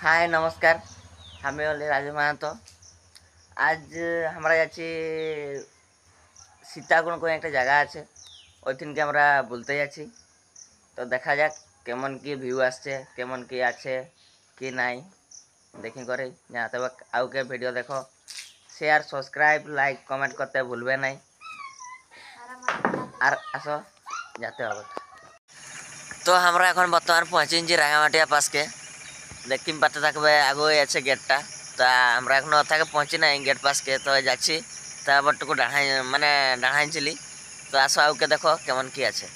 हाय नमस्कार। हमें वाले राजू महतो आज हमारा যাচ্ছি সীতাকুণ্ড কোনো একটা জায়গা আছে, ওইখানকে আমরা বলতে যাচ্ছি। তো দেখা যাক কেমন কি ভিউ আসছে, কেমন কি আছে কি নাই দেখি করে জানাতে হবে। আউকে ভিডিও দেখো, শেয়ার সবসক্রাইব লাইক কমেন্ট করতে ভুলবে নাই। আর আসো যেতে হবে। তো আমরা এখন বর্তমান পৌঁছেছি রাঙামাটিয়া পাশকে, দেখতে পাতে থাকবে আগে আছে গেটটা। তা আমরা এখনো থাকে পৌঁছি নাই গেট পাশকে, তো যাচ্ছি। তারপর টুকু ডাহাই মানে ডাহাইছিলি। তো আসো আউকে দেখো কেমন কি আছে।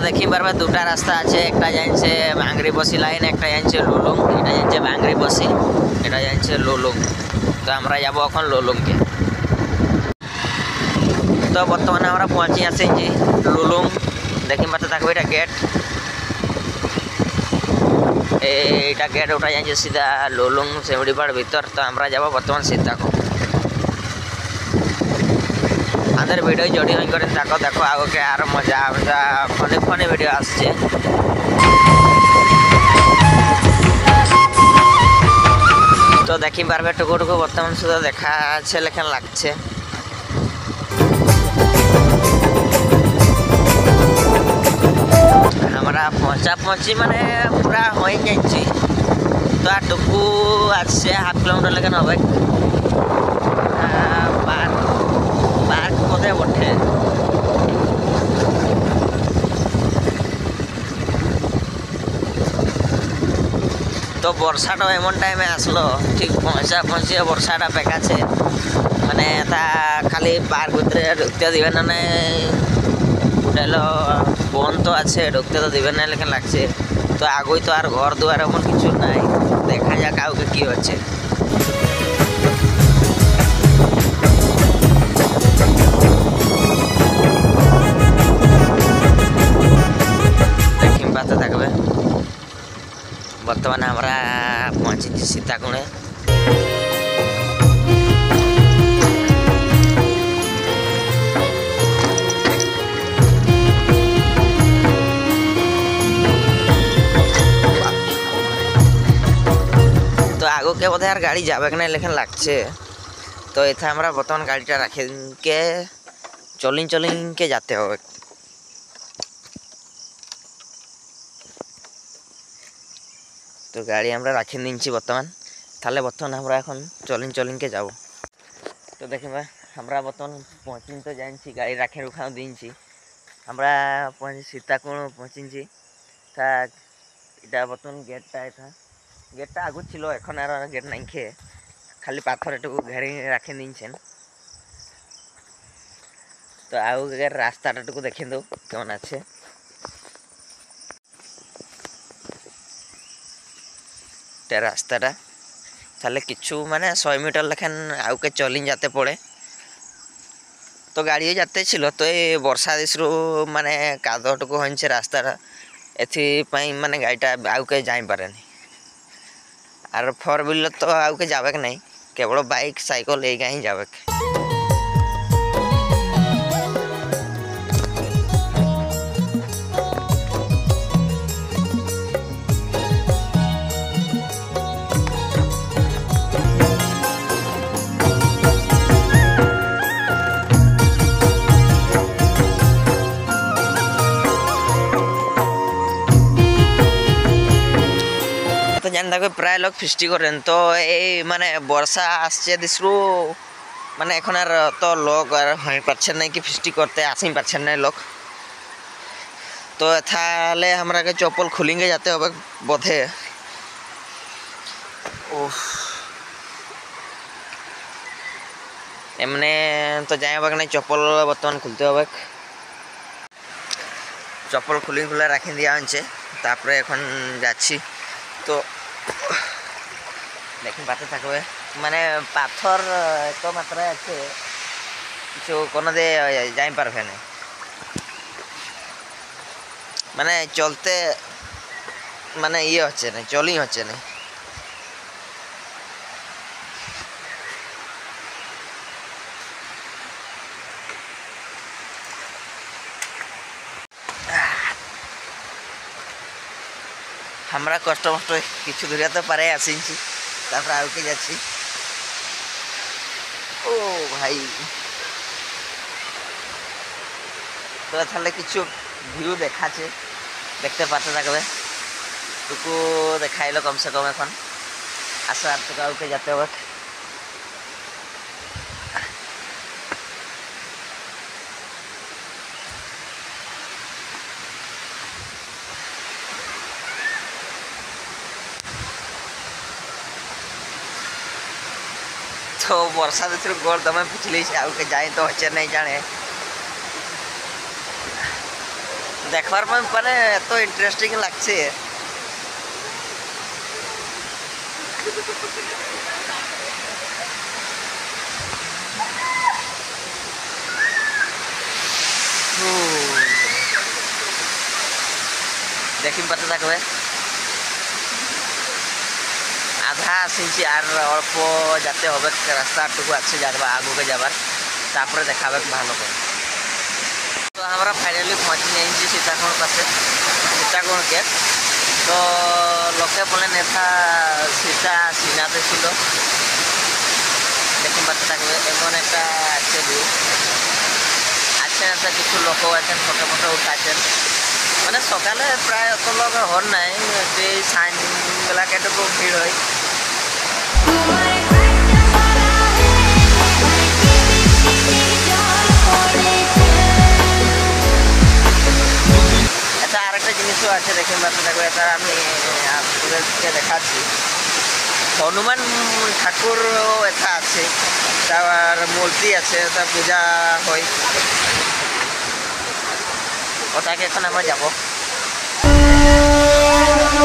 देखी बार दुटा रास्ता আছে, একটা যাচ্ছে ভাঙ্গরি বসি লাইন, একটা যাচ্ছে লোলং। এটা যাচ্ছে ভাঙ্গরি বসি, এটা যাচ্ছে লোলং। তো আমরা যাব এখন লোলংকে। তো বর্তমানে আমরা পৌঁছে আসছি লোলং। দেখি পাতে থাকবে এটা গেট, এইটা গেট ওটা যাচ্ছে সিধা লোলং সেমড়িপাড় ভিতর। তো আমরা যাব বর্তমান সীতাকুণ্ড। अंदर वीडियो जोड़ी हुई करें देखो देखो आगे के आर मजा मजा फनी फनी वीडियो आसছে। तो देखी पारबे टुकु टुकु बर्तमान सुधा देखा আছে লেখান লাগছে। আমরা পৌঁছি মানে পুরা হয়ে যাচ্ছি। তো আর টুকু আছে হাফ কিলোমিটার লেখান হবে। পার্ক কোথায় বটে। তো বর্ষাটা এমন টাইমে আসলো, ঠিক পৌঁছে বর্ষাটা পেকাছে, মানে তা খালি পার্ক ভিতরে ঢুকতে দিবে না, উঠাইলো বন্ধ তো আছে, ঢুকতে তো দিবে না লেখা লাগছে। তো আগুই তো আর ঘর দুয়ার এমন কিছু নাই, দেখা যাক কাউকে কি হচ্ছে। থাকবে বর্তমানে আমরা পৌঁছেছি সীতাকুণ্ডে। তো আগে বোধহয় আর গাড়ি যাবে না লেখান লাগছে। তো এতে আমরা বর্তমান গাড়িটা রাখে কে চলিনকে যেতে হবে। তো গাড়ি আমরা রাখে নিচ্ছি বর্তমান, তাহলে বর্তমান আমরা এখন চলিনকে যাব। তো দেখি ভাই আমরা বর্তমান পৌঁছিন তো জানছি, গাড়ি রাখে ওখানে দিনছি। আমরা সীতাকুণ্ড পৌঁছিছি। তা এটা বর্তমান গেটটা আগুন ছিল, এখন আর গেট নাই খেয়ে খালি পাথর এটুকু ঘেরে রাখে নিয়েছেন। তো আগের রাস্তাটাটুকু দেখে দেব কেমন আছে। রাস্তাটা তাহলে কিছু মানে 100 মিটার লেখান আউকে চলিন যেতে পড়ে। তো গাড়িও যেতে ছিল, তো এই বর্ষা দিশরু মানে কাদটুকু হয়েছে রাস্তাটা, এথিপাই মানে গাড়িটা আউকে যাই পারেনি। আর 4 হুইলার তো আউকে যাবে নাই, কেবল বাইক সাইকেল এইগা হি যাবে। জানি দেখো প্রায় লোক ফিস্টি করেন। তো এই মানে বর্ষা আসছে দিশরু মানে এখন আর তো লোক আর হয়ে পারছেন না কি ফিস্টি করতে, আসেই পারছেন না লোক। তো তাহলে আমরা চপ্পল খুলেंगे जाते হবে বোধে। ओह एमने तो जाए नहीं चप्पल बर्तमान खुलते हो। চপ্পল খুলে খুলে রাখি দিয়া আনছে, তারপরে এখন যাচ্ছি। তো দেখুন পাতে থাকবে, মানে পাথর এত মাত্রায় আছে কিছু কোনো দিয়ে যাই পারবে না, মানে চলতে মানে ইয়ে হচ্ছে না, চলই হচ্ছে না। আমরা কষ্ট মষ্ট কিছু দূরে তো পারে আসিছি, তারপরে আউকে যাচ্ছি। ও ভাই, তো তাহলে কিছু ভিউ দেখাচ্ছে, দেখতে পাতে থাকবে। টুকু দেখাইলো কমসে কম, এখন আসো আর টুকু আউকে যেতে হবে। তো বর্ষা ঋতুর গোড় দমে পিছলিছে, আউকে যাই তো হচ্ছে নাই জানে। দেখবার মানে এত ইন্টারেস্টিং লাগছে। দেখিম পাতে থাকবে, আধা আসিছি আর অল্প যাতে হবে, রাস্তাটুকু আছে যাবা আগুকে যাবার, তারপরে দেখাবে ভালো করে। তো আমরা ফাইনালি পৌঁছে যাইছি সীতাকুণ্ড কাছে, সীতাকুণ্ড গেট। তো লোকে বলেন এটা সীতা সিনাতে ছিল, দেখুন পাতে থাকবে। এমন একটা আছে ভিউ, আছেন একটা কিছু লোকও আছেন, ফটো ফটো উঠাচ্ছেন। মানে সকালে প্রায় অত লোক হন নাই, এই সাইনবেলাকে একটু ভিড় হয়। এটা আরেকটা জিনিসও আছে, দেখুন পাতে থাকবে। এটা আমি আপনাদেরকে দেখাচ্ছি, হনুমান ঠাকুরও এটা আছে, তার মূর্তি আছে, তা পূজা হয়। ওটাকে এখন আমরা যাবো।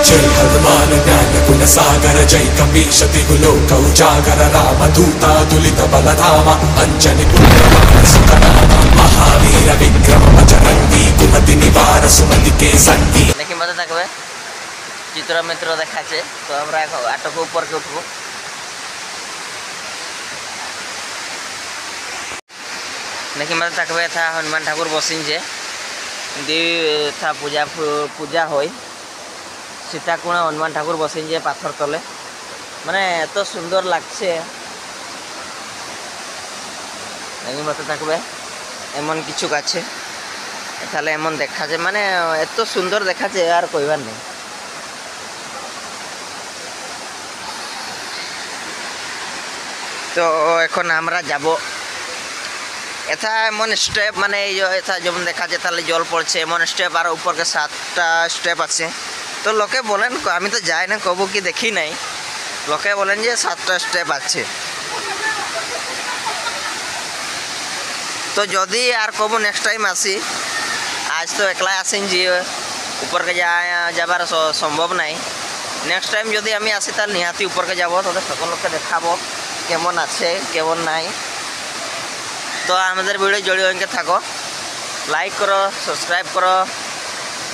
जय हनुमान ज्ञान गुण सागर जय कपीश तिहु लोक उजागर राम दूता दुलित बलधामा अंजनी पुत्र सुतनामा महावीर विक्रम बजरंगी कुमति निवार सुमति के संगी। দেখি মজা থাকবে, চিত্র মিত্র দেখাচ্ছে। তো আমরা এখন আটক উপরকে উঠবো। দেখি মজা থাকবে, থা হনুমান ঠাকুর বসিনছে, থা পূজা হয়। সীতাকুণ্ড হনুমান ঠাকুর বসিনছে পাথর তলে, মানে এত সুন্দর লাগছে। দেখি মজা থাকবে, এমন কিছু আছে তাহলে এমন দেখাচ্ছে, মানে এত সুন্দর দেখাচ্ছে আর কইবার নেই। তো এখন আমরা যাব, এটা এমন স্টেপ, মানে এই এটা যেমন দেখা যায় তাহলে জল পড়ছে, এমন স্টেপ আর উপরকে 7টা স্টেপ আছে। তো লোকে বলেন, আমি তো যাই না, কবু কি দেখি নাই, লোকে বলেন যে 7টা স্টেপ আছে। তো যদি আর কবু নেক্সট টাইম আসি, আজ তো একলা আসেন যে উপরকে যাবার সম্ভব নাই। নেক্সট টাইম যদি আমি আসি তাহলে নিহাতি উপরকে যাব, তাদের সকল লোককে দেখাবো কেমন আছে কেমন নাই। তো আমাদের ভিডিও জড়িয়ে হয়ে থাকো, লাইক করো, সাবস্ক্রাইব করো,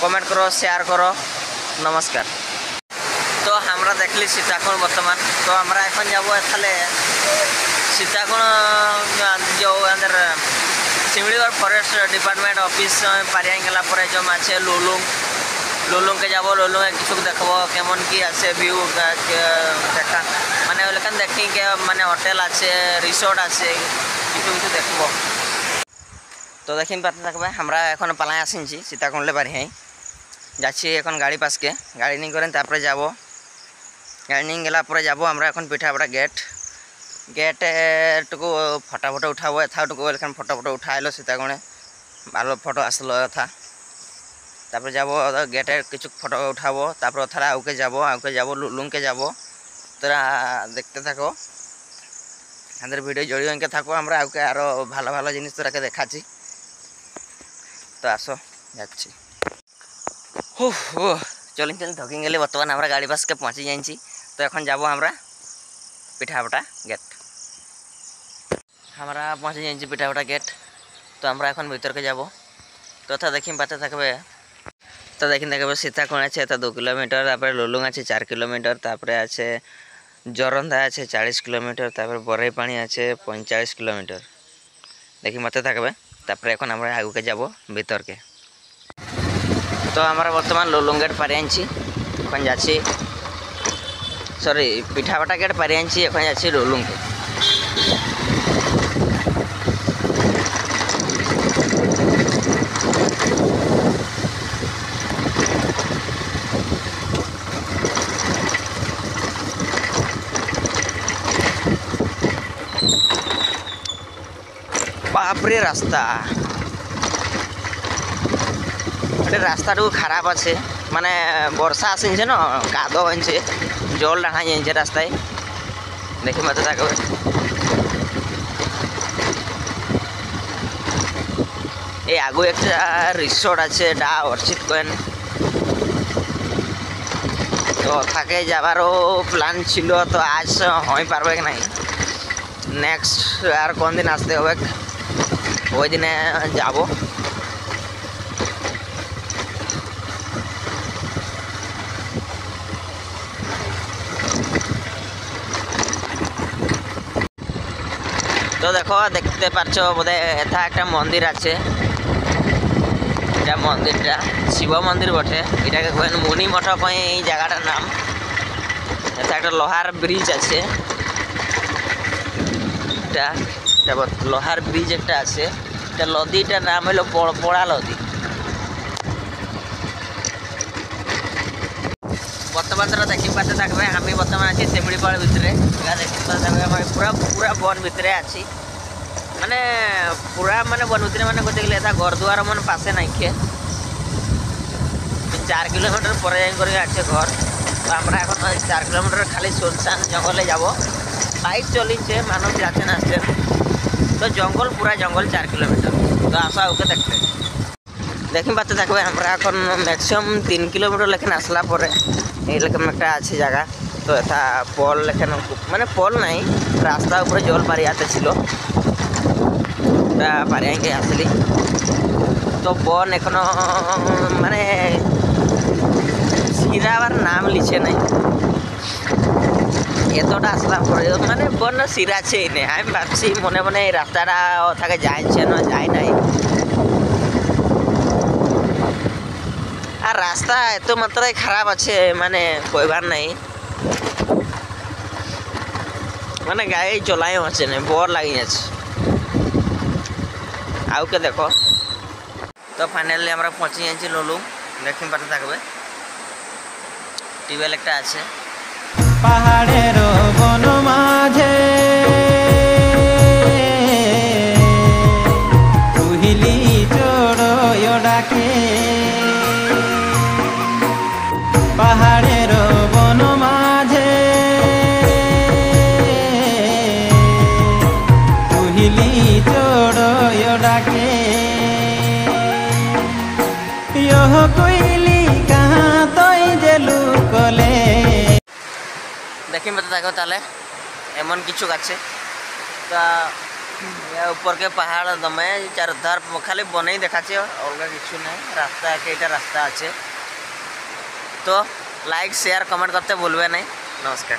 কমেন্ট করো, শেয়ার করো। নমস্কার। তো আমরা দেখলি সীতাকুণ্ড বর্তমান। তো আমরা এখন যাবো তাহলে সীতাকুণ্ড, যে আমাদের শিমড়িগড় ফরেস্ট ডিপার্টমেন্ট অফিস পারিয়াই গেলা পরে যে আছে লুলুংকে যাব। লুলুংয়ে কিছু দেখব কেমন কি আছে ভিউ দেখা, মানে ওইখান দেখি মানে হোটেল আছে, রিসোর্ট আছে, কিছু কিছু দেখব। তো দেখিন পাতে থাকবে, আমরা এখন পালাই আসিছি সীতাকুণ্ডে বাড়ি যাচ্ছি এখন গাড়ি পাশকে, গাড়ি নিয়ে করেন তারপরে যাব। গাড়ি নিয়ে গেলা পরে যাব আমরা এখন পিঠাপাড়া গেটটুকু ফটো ফটো উঠাবো। এথাটুকু এখানে ফটো ফটো উঠাইলো সীতাকুণ্ডে, ভালো ফটো আসলো এথা। তারপরে যাব গেটের কিছু ফটো উঠাবো, তারপর ওথারা আউকে যাব লুলুংকে যাব। তোরা দেখতে থাকো, আমাদের ভিডিও জড়িয়ে থাকো, আমরা আউকে আরও ভালো ভালো জিনিস তোরাকে দেখাচ্ছি। তো আসো, যাচ্ছি। চলিন চলিন থকি গেলে বর্তমান আমরা গাড়ি পাশকে পৌঁছে যাইছি। তো এখন যাব আমরা পিঠাভাটা গেট। আমরা পৌঁছে যাইছি পিঠাভাটা গেট। তো আমরা এখন ভিতরকে যাব। তথা দেখি পাতে থাকবে, তো দেখি থাকবে সীতাকুণ্ড আছে, এটা 2 কিলোমিটার, তারপরে লুলুং আছে 4 কিলোমিটার, তারপরে আছে জরন্ধা আছে 40 কিলোমিটার, তারপরে বড়াই পানি আছে 45 কিলোমিটার। দেখি মতে থাকবে। তারপরে এখন আমরা আগুকে যাব ভিতরকে। তো আমরা বর্তমান লুলুং গেট পারি আনছি, এখন যাচ্ছি সরি পিঠাভাটা গেট পারি আনছি, এখন যাচ্ছি লুলুংকে। বাপরে রাস্তা, রাস্তাটু খারাপ আছে, মানে বর্ষা আসিছে না, কাদো হয়েছে, জল ডাঙা যাইছে রাস্তায়। দেখি মতো থাকবে। এই আগু একটা রিসোর্ট আছে, ডা অর্চিত কয়েন, তো থাকে যাবারও প্ল্যান ছিল, তো আজ হয়ে পারবে নাই, নেক্সট আর কোন দিন আসতে হবে, ওই দিনে যাব। তো দেখো দেখতে পাচ্ছ বোধহয় এটা একটা মন্দির আছে, এটা মন্দিরটা শিব মন্দির বটে, এটাকে মুনি মঠ কই এই জায়গাটার নাম। এটা একটা লোহার ব্রিজ আছে, এটা লোহার ব্রিজ একটা আছে, এটা নদীটার নাম হলো পড়া নদী। বর্তমান তারা দেখি পাতে থাকবে, আমি বর্তমান আছি শিমিড়িপাড় ভিতরে, দেখি পাতে থাকবে আমি পুরা পুরা বন ভিতরে আছি, মানে পুরা মানে বন ভিতরে মানে করতে গেলে এটা ঘর দুয়ার মানে পাশে নাইকে, 4 কিলোমিটার পরে যাই করে আছে ঘর। তো আমরা এখন 4 কিলোমিটার খালি শুনশান জঙ্গলে যাব, বাইক চলিছে, মানুষ যাচ্ছেন আসছেন, তো জঙ্গল পুরা জঙ্গল 4 কিলোমিটার। তো আসা ওকে দেখতে দেখি পাতে থাকবে। আমরা এখন ম্যাক্সিমাম 3 কিলোমিটার লেখেন আসলা পরে এইরকম একটা আছে জায়গা, তো এটা পল লেখেন, মানে পল নাই, রাস্তা উপরে জল পারিয়াতে ছিল, এটা পারিয়াকে আসলি। তো বন এখনো মানে সিরাবার নাম লিছে নাই, এতটা আসলাম পরে মানে বন সিরাছে নেই। আমি ভাবছি মনে মনে এই রাস্তাটা থাকে যাইছে না যায় নাই, আর রাস্তা এত মাত্রায় খারাপ আছে মানে কইবার নাই, মানে গাড়ি চলাই আছে না, বর লাগি আছে। আউকে দেখো। তো ফাইনালি আমরা পৌঁছে যাচ্ছি লুলুং, দেখি পাতে থাকবে, টিউবওয়েল একটা আছে। পাহাড়ের বন মাঝে কুহিলি চড়য় ডাকে, পাহাড়ের বন মাঝে কুহিলি চড়য় ডাকে, ইহ কুইলি কাহা তই জেলু কলে। দেখি মতো থাকো তাহলে এমন কিছু আছে, তা উপর के पहाड़ दमे चारधार खाली बनेই দেখাচ্ছে, অলগা কিছু নাই, রাস্তা এটা রাস্তা আছে। তো লাইক শেয়ার কমেন্ট করতে ভুলবে না। নমস্কার।